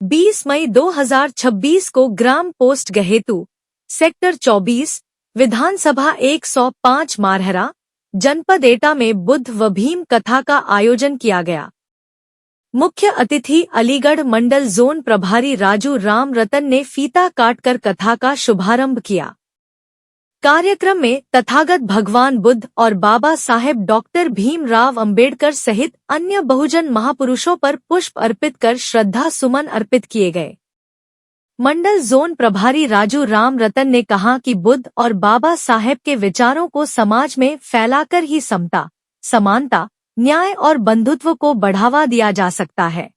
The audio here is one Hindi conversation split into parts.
20 मई 2026 को ग्राम पोस्ट गहेतु, सेक्टर 24, विधानसभा 105 मारहरा, जनपद एटा में बुद्ध व भीम कथा का आयोजन किया गया। मुख्य अतिथि अलीगढ़ मंडल जोन प्रभारी राजू राम रतन ने फीता काटकर कथा का शुभारंभ किया। कार्यक्रम में तथागत भगवान बुद्ध और बाबा साहेब डॉक्टर भीमराव अंबेडकर सहित अन्य बहुजन महापुरुषों पर पुष्प अर्पित कर श्रद्धा सुमन अर्पित किए गए। मंडल जोन प्रभारी राजू राम रतन ने कहा कि बुद्ध और बाबा साहेब के विचारों को समाज में फैलाकर ही समता, समानता, न्याय और बंधुत्व को बढ़ावा दिया जा सकता है।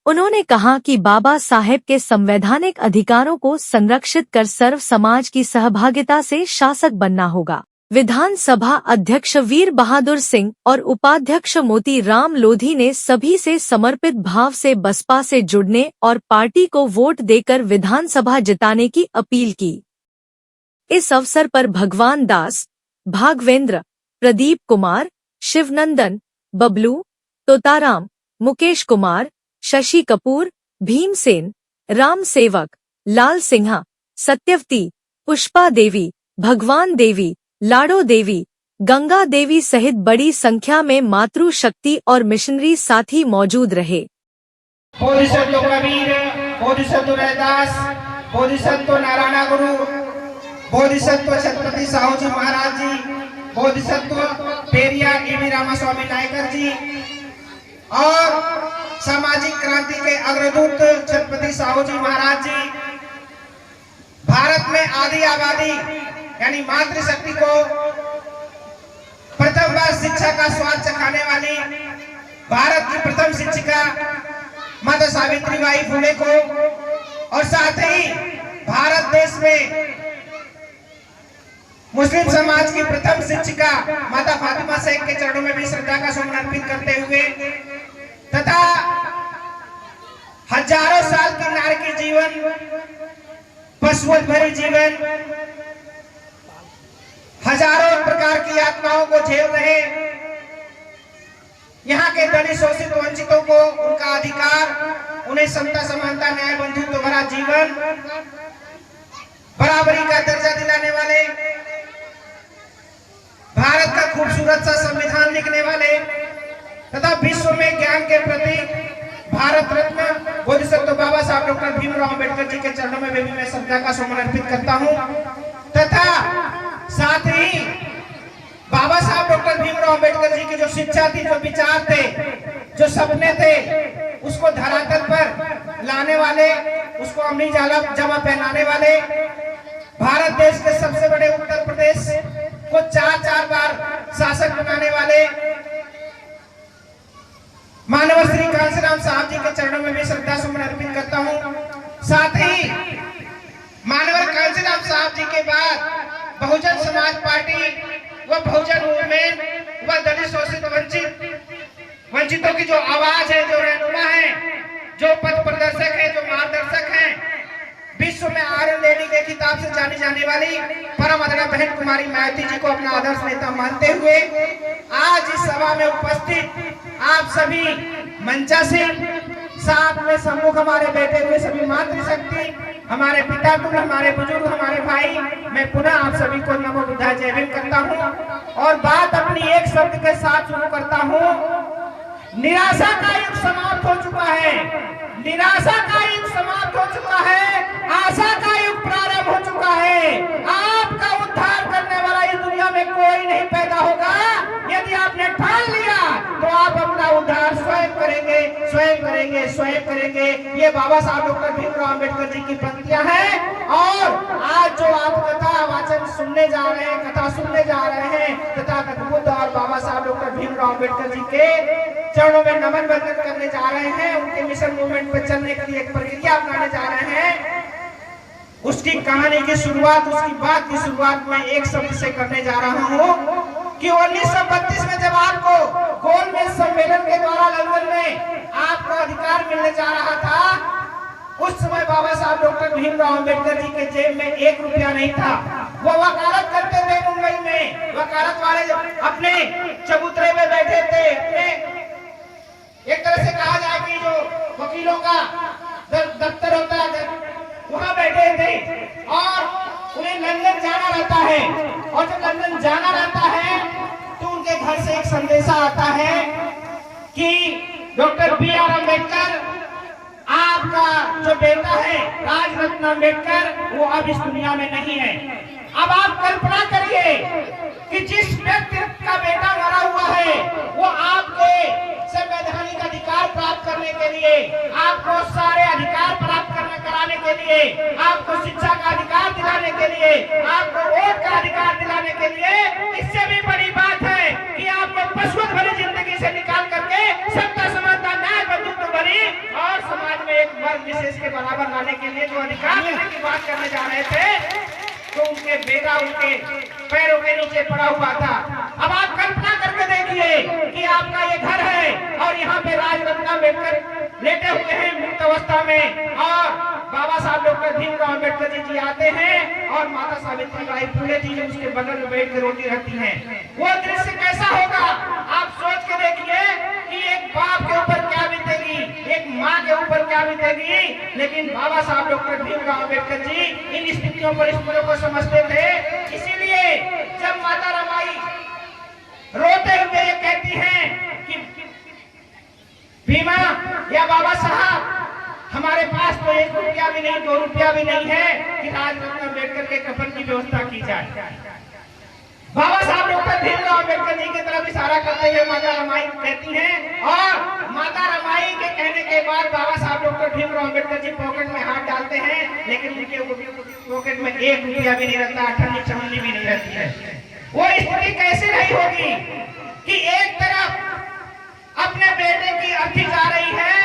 उन्होंने कहा कि बाबा साहेब के संवैधानिक अधिकारों को संरक्षित कर सर्व समाज की सहभागिता से शासक बनना होगा। विधानसभा अध्यक्ष वीर बहादुर सिंह और उपाध्यक्ष मोती राम लोधी ने सभी से समर्पित भाव से बसपा से जुड़ने और पार्टी को वोट देकर विधानसभा जिताने की अपील की। इस अवसर पर भगवान दास, भागवेंद्र, प्रदीप कुमार, शिवनंदन, बबलू, तोताराम, मुकेश कुमार, शशि कपूर, भीमसेन, राम सेवक, लाल सिंहा, सत्यवती, पुष्पा देवी, भगवान देवी, लाडो देवी, गंगा देवी सहित बड़ी संख्या में मातृ शक्ति और मिशनरी साथी मौजूद रहे। बोधिसत्व कबीर, बोधिसत्व रैदास, बोधिसत्व नारायण गुरु, बोधिसत्व छत्रपति साहू जी महाराज जी, बोधिसत्व पेरिया के रामास्वामी नायकर जी और सामाजिक क्रांति के अग्रदूत छत्रपति साहू जी महाराज जी, भारत में आदि आबादी यानी मातृशक्ति को प्रथम बार शिक्षा का स्वाद चखाने वाली भारत की प्रथम शिक्षिका माता सावित्रीबाई फुले को और साथ ही भारत देश में मुस्लिम समाज की प्रथम शिक्षिका माता फातिमा शेख के चरणों में भी श्रद्धा का सुमन अर्पित करते हुए तथा हजारों साल की नारी की जीवन, पशुवत भरी जीवन, हजारों प्रकार की यातनाओं को झेल रहे यहाँ के दलित शोषित वंचितों को उनका अधिकार, उन्हें समता समानता न्याय बंधुत्व भरा जीवन, बराबरी का दर्जा दिलाने वाले, भारत का खूबसूरत सा संविधान लिखने वाले तथा विश्व में ज्ञान के प्रति भारत रत्न बोधिसत्व बाबा साहब डॉक्टर भीमराव अंबेडकर जी के चरणों में भी मैं श्रद्धा का सुमन अर्पित करता हूं तथा साथ ही बाबा साहब डॉक्टर भीमराव अंबेडकर जी की जो शिक्षा थी, जो विचार थे, जो सपने थे, उसको धरातल पर लाने वाले, उसको अमली जामा पहनाने वाले, भारत देश के सबसे बड़े उत्तर प्रदेश को 4 बार शासक बनाने वाले मानव श्री कांशीराम साहब जी के चरणों में भी श्रद्धा सुमन अर्पित करता हूं। साथ ही मानव कांशीराम साहब जी के बाद बहुजन समाज पार्टी व बहुजन मूवमेंट व दलित शोषित वंचितों की जो आवाज है, जो रहनुमा है, जो पथ प्रदर्शक है, जो मार्गदर्शक है, विश्व में आयरन लेडी के खिताब से जानी जाने वाली परम आदरणीय बहन कुमारी मायावती जी को अपना आदर्श नेता मानते हुए आज इस सभा में उपस्थित आप सभी मंचासीन, साथ में सम्मुख हमारे बैठे हुए सभी मातृशक्ति, हमारे पिता तुल्य, हमारे बुजुर्ग, हमारे भाई, मैं पुनः आप सभी को नमो बुद्धाय जय भीम करता हूं और बात अपनी एक शब्द के साथ शुरू करता हूं। निराशा का युग समाप्त हो चुका है, निराशा का युग समाप्त हो चुका है, आशा का युग प्रारंभ हो चुका है। आपका उद्धार करने वाला इस दुनिया में कोई नहीं पैदा होगा। यदि आपने ठान लिया तो आप अपना उद्धार स्वयं करेंगे, स्वयं करेंगे, स्वयं करेंगे। ये बाबा साहब डॉक्टर भीमराव अंबेडकर जी की पंक्तियां हैं और आज जो आप कथा वाचन सुनने जा रहे हैं, कथा सुनने जा रहे हैं तथा बुद्ध और बाबा साहब डॉक्टर भीमराव अंबेडकर जी के चरणों में नमन वंदन करने जा रहे हैं, उनके मिशन मूवमेंट पर चलने के लिए एक प्रक्रिया अपनाने जा रहे हैं। उसकी कहानी की शुरुआत, उसकी बात की शुरुआत मैं एक शब्द से करने जा रहा हूं कि 1932 में जब आपको गोलमेज सम्मेलन के द्वारा लंदन में आपका अधिकार मिलने जा रहा था, उस समय बाबा साहब डॉक्टर भीमराव अंबेडकर जी के जेब में 1 रुपया नहीं था। वो वकालत करते थे मुंबई में, वकालत वाले अपने चबूतरे में बैठे थे, अपने एक तरह से कहा जाए कि जो वकीलों का और जब लंदन जाना रहता है तो उनके घर से एक संदेशा आता है कि डॉक्टर B.R. अम्बेडकर, आपका जो बेटा है राजरत्न अम्बेडकर, वो अब इस दुनिया में नहीं है। अब आप कल्पना करिए कि जिस व्यक्ति का बेटा मरा हुआ है वो आपके संवैधानिक अधिकार प्राप्त करने के लिए, आपको सारे अधिकार प्राप्त कराने के लिए, आपको शिक्षा का अधिकार दिलाने के लिए, आपको वोट का अधिकार दिलाने के लिए, इससे भी बड़ी बात है कि आपको पशुवत भरी जिंदगी से निकाल करके सत्ता, समानता, न्याय, बंधुत्व भरी और समाज में एक वर्ग विशेष के बराबर लाने के लिए जो अधिकार देने की बात करने जा रहे थे, तो उनके बेटा उनके पैरों के नीचे पड़ा हुआ था। अब आप कल्पना करके देखिए कि आपका ये घर है और यहाँ पे राजरत्न अम्बेडकर लेटे हुए हैं मृत अवस्था में, और बाबा साहब डॉक्टर भीमराव अम्बेडकर जी आते हैं और माता सावित्रीबाई फुले जी जो उसके बगल में बैठ कर रोटी रखती हैं। वो दृश्य कैसा होगा आप सोच के देखिए कि एक बाप के ऊपर क्या बीतेगी, एक माँ के ऊपर क्या बीतेगी। लेकिन बाबा साहब डॉक्टर भीमराव अम्बेडकर जी इन स्थितियों परिस्थितियों को समझते थे। इसीलिए जब माता रमाई रोते हुए ये कहती हैं कि भीमा या बाबा साहब, हमारे पास तो 1 रुपया भी नहीं, 2 रुपया भी नहीं है कि राजरत्न अम्बेडकर के कफन की व्यवस्था की जाए। बाबा साहब डॉक्टर भीमराव अम्बेडकर जी की तरफ इशारा करते हुए माता रमाई कहती हैं, और माता रमाई के कहने के बाद बाबा साहब डॉक्टर भीमराव अम्बेडकर जी पॉकेट में हाथ डालते हैं, लेकिन उनके पॉकेट में 1 रुपया भी नहीं रहता, अठन्नी चमन्नी भी नहीं रहती है। वो स्थिति कैसे रही होगी कि एक तरफ अपने बेटे की अर्थी जा रही है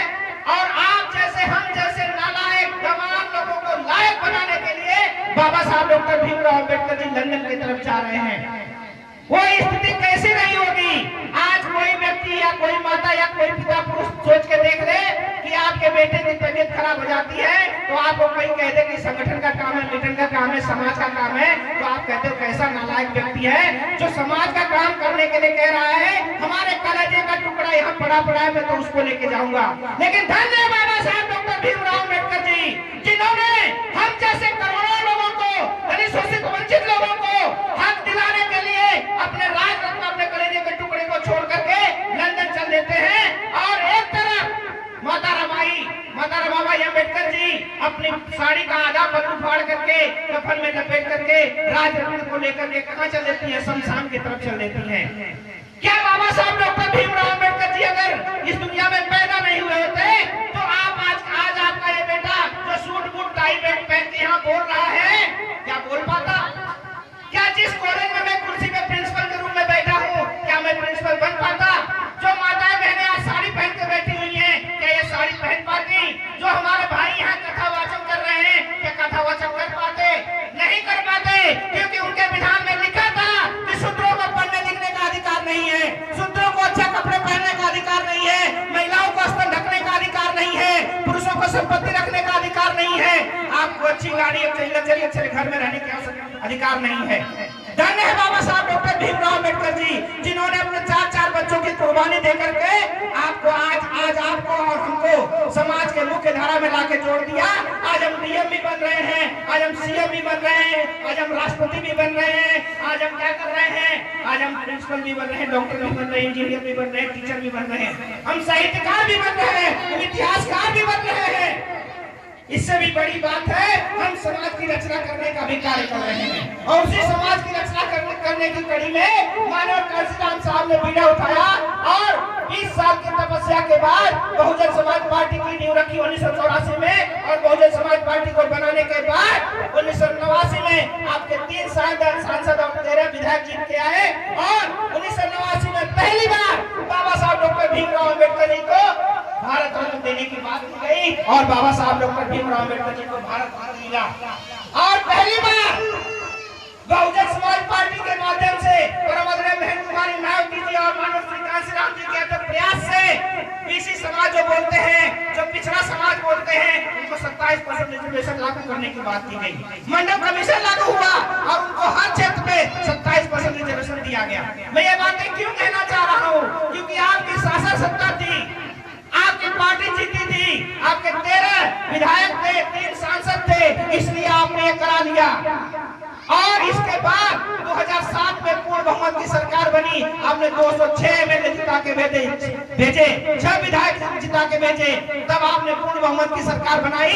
और आप जैसे हम जैसे नालायक गंवार लोगों को लायक बनाने के लिए बाबा साहब डॉक्टर भीमराव अम्बेडकर जी लंदन की तरफ जा रहे हैं। वो स्थिति कैसी रही होगी। आज कोई व्यक्ति या कोई माता या कोई पिता पुरुष सोच के देख ले कि आपके बेटे की तबीयत खराब हो जाती है तो आपको कोई कह दे कि संगठन का काम है, मिशन का काम है, समाज का काम है, तो आप कहते हो कैसा नालायक व्यक्ति है जो समाज का काम करने के लिए कह रहा है। हमारे कलेजे का टुकड़ा यहाँ पड़ा है, मैं तो उसको लेके जाऊंगा। लेकिन धन्य बाबा साहब डॉक्टर भीमराव अम्बेडकर जी, जिन्होंने हम जैसे करोड़ों लोगों को, दलित शोषित वंचित लोगों को हक दिलाने के लिए अपने राजरत्न, अपने कलेजे के टुकड़े को छोड़ करके लंदन चल देते हैं। और एक तरफ माता रमाबाई अम्बेडकर जी अपनी साड़ी का आधा पल्लू फाड़ करके कफन में लपेट करके राजरत्न को लेकर के कहाँ चल देती है, शमशान की तरफ चल देती हैं। क्या बाबा साहब डॉक्टर भीमराव अम्बेडकर जी अगर इस दुनिया में पैदा नहीं हुए होते तो आप आज आपका ये बेटा जो सूट बूट टाई बेल्ट पहन के यहाँ बोल रहा है, क्या बोल पाता? क्या जिस कॉलेज में मैं कुर्सी पे प्रिंसिपल के रूम में बैठा हूँ, क्या मैं प्रिंसिपल बन पाता? जो माताएं बहनें आज साड़ी पहन के बैठी हुई हैं, क्या ये साड़ी पहन पाती? जो हमारे भाई यहाँ कथा वाचन कर रहे हैं, क्या कथा वाचन कर पाते? नहीं कर पाते, क्योंकि उनके विधान में लिखा था कि शूद्रों को पढ़ने लिखने का अधिकार नहीं है, शूद्रों को अच्छा कपड़े पहनने का अधिकार नहीं है, महिलाओं को स्तन ढकने का अधिकार नहीं है, पुरुषों को संपत्ति रखने का अधिकार नहीं है, आपको अच्छी गाड़ी, अच्छे घर में रहने का अधिकार नहीं है। धन्य है बाबा साहब डॉक्टर भीमराव अम्बेडकर जी, जिन्होंने अपने 4 बच्चों की कुर्बानी देकर के आपको आज आपको और हमको समाज के मुख्य धारा में लाके जोड़ दिया। आज हम डीएम भी बन रहे हैं, आज हम सीएम भी बन रहे हैं, आज हम राष्ट्रपति भी बन रहे हैं, आज हम क्या कर रहे हैं, आज हम प्रिंसिपल भी बन रहे हैं, डॉक्टर भी बन रहे हैं, इंजीनियर भी बन रहे हैं, टीचर भी बन रहे हैं, हम साहित्यकार भी बन रहे हैं, हम इतिहासकार भी बन रहे हैं। इससे भी बड़ी बात है हम समाज की रचना करने का भी कार्य कर रहे हैं। और उसी समाज की रचना करने की कड़ी में मानव कांशीराम साहब ने बीड़ा उठाया और 20 साल की तपस्या के बाद बहुजन समाज पार्टी की नींव रखी 1984 में, और बहुजन समाज पार्टी को बनाने के बाद 1989 में आपके 3 सांसद और 13 विधायक जीत के आए, और 1989 में पहली बार बाबा साहब डॉक्टर भीमराव अम्बेडकर जी को भारत रत्न देने की बात की गई, और बाबा साहब डॉक्टर भीमराव अम्बेडकर जी को भारत रत्न मिला। और पहली बार बहुजन समाज पार्टी के माध्यम से परम आदरणीय बहन कुमारी मायावती जी और मानव श्री कांशीराम जी के अथक प्रयास से बीसी समाज जो बोलते हैं, जो पिछड़ा समाज बोलते हैं, उनको 27% रिजर्वेशन लागू करने की बात की गई। मंडल कमीशन लागू हुआ और उनको हर क्षेत्र पे 27% रिजर्वेशन दिया गया। मैं ये बातें क्यों कहना चाह रहा हूँ, क्योंकि आपकी शासन सत्ता थी, आपकी पार्टी जीती थी, आपके 13 विधायक थे, 3 सांसद थे, इसलिए आपने ये करा लिया। और इसके बाद 2007 में पूर्ण बहुमत की सरकार बनी, आपने 206 एमएलए जिता के भेजे, 6 विधायक जिता के भेजे, तब आपने पूर्ण बहुमत की सरकार बनाई।